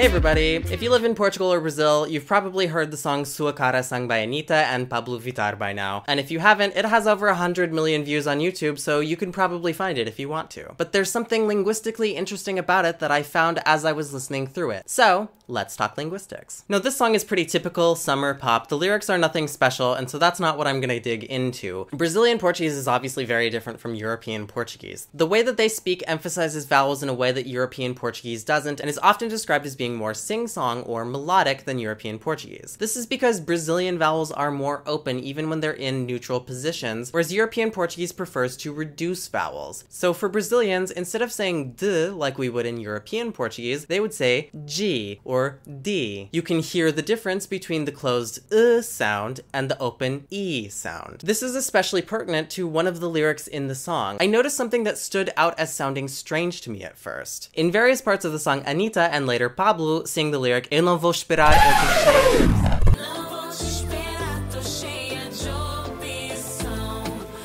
Hey everybody, if you live in Portugal or Brazil, you've probably heard the song Sua Cara sung by Anitta and Pabllo Vittar by now. And if you haven't, it has over 100 million views on YouTube, so you can probably find it if you want to. But there's something linguistically interesting about it that I found as I was listening through it. So, let's talk linguistics. Now, this song is pretty typical summer pop. The lyrics are nothing special, and so that's not what I'm gonna dig into. Brazilian Portuguese is obviously very different from European Portuguese. The way that they speak emphasizes vowels in a way that European Portuguese doesn't, and is often described as being more sing-song or melodic than European Portuguese. This is because Brazilian vowels are more open even when they're in neutral positions, whereas European Portuguese prefers to reduce vowels. So for Brazilians, instead of saying d like we would in European Portuguese, they would say g or d. You can hear the difference between the closed sound and the open e sound. This is especially pertinent to one of the lyrics in the song. I noticed something that stood out as sounding strange to me at first. In various parts of the song, Anitta and later Pabllo sing the lyric "Eu não vou esperar, eu tô cheia".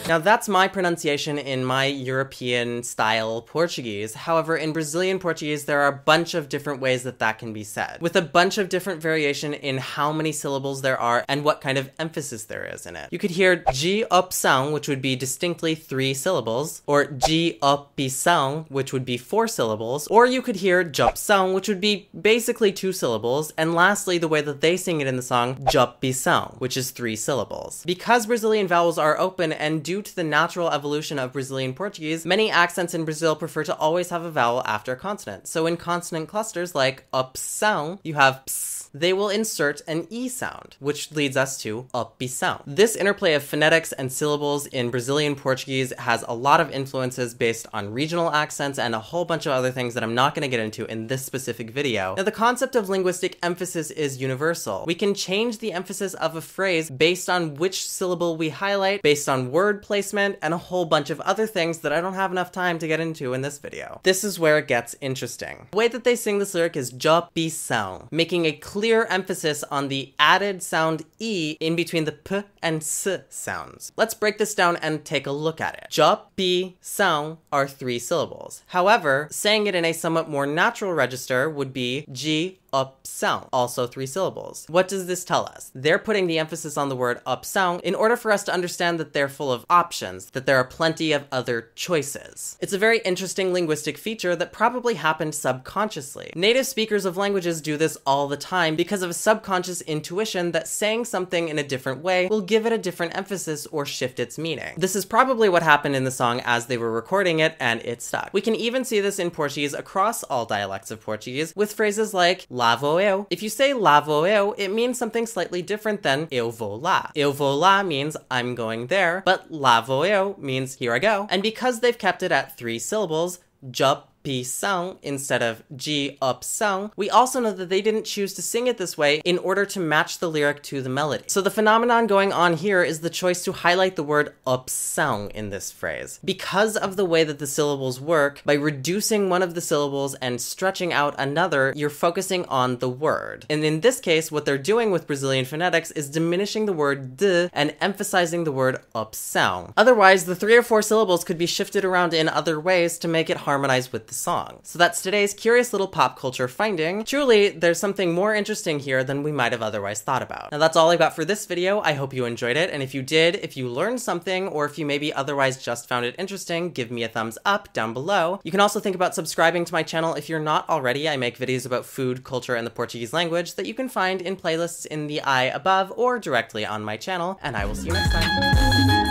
Now that's my pronunciation in my European style Portuguese. However, in Brazilian Portuguese, there are a bunch of different ways that that can be said, with a bunch of different variation in how many syllables there are and what kind of emphasis there is in it. You could hear de opção, which would be distinctly 3 syllables, or de opção, which would be 4 syllables, or you could hear de opção, which would be basically 2 syllables, and lastly, the way that they sing it in the song, de opção, which is 3 syllables. Because Brazilian vowels are open and due to the natural evolution of Brazilian Portuguese, many accents in Brazil prefer to always have a vowel after a consonant. So in consonant clusters like opção, you have ps. They will insert an e sound, which leads us to opção. This interplay of phonetics and syllables in Brazilian Portuguese has a lot of influences based on regional accents and a whole bunch of other things that I'm not going to get into in this specific video. Now, the concept of linguistic emphasis is universal. We can change the emphasis of a phrase based on which syllable we highlight, based on word placement, and a whole bunch of other things that I don't have enough time to get into in this video. This is where it gets interesting. The way that they sing this lyric is de opção, making a clear emphasis on the added sound e in between the p and s sounds. Let's break this down and take a look at it. De opção are 3 syllables. However, saying it in a somewhat more natural register would be de opção, also 3 syllables. What does this tell us? They're putting the emphasis on the word opção in order for us to understand that they're full of options, that there are plenty of other choices. It's a very interesting linguistic feature that probably happened subconsciously. Native speakers of languages do this all the time because of a subconscious intuition that saying something in a different way will give it a different emphasis or shift its meaning. This is probably what happened in the song as they were recording it, and it stuck. We can even see this in Portuguese across all dialects of Portuguese with phrases like lá vou eu. If you say lá vou eu, it means something slightly different than eu vou lá. Eu vou lá means I'm going there, but lá vou eu means here I go. And because they've kept it at 3 syllables, de opção instead of de opção, we also know that they didn't choose to sing it this way in order to match the lyric to the melody. So the phenomenon going on here is the choice to highlight the word opção in this phrase. Because of the way that the syllables work, by reducing one of the syllables and stretching out another, you're focusing on the word. And in this case, what they're doing with Brazilian phonetics is diminishing the word de and emphasizing the word opção. Otherwise, the 3 or 4 syllables could be shifted around in other ways to make it harmonize with the song. So that's today's curious little pop culture finding. Truly, there's something more interesting here than we might have otherwise thought about. Now that's all I got for this video. I hope you enjoyed it, and if you did, if you learned something, or if you maybe otherwise just found it interesting, give me a thumbs up down below. You can also think about subscribing to my channel if you're not already. I make videos about food, culture, and the Portuguese language that you can find in playlists in the eye above or directly on my channel, and I will see you next time.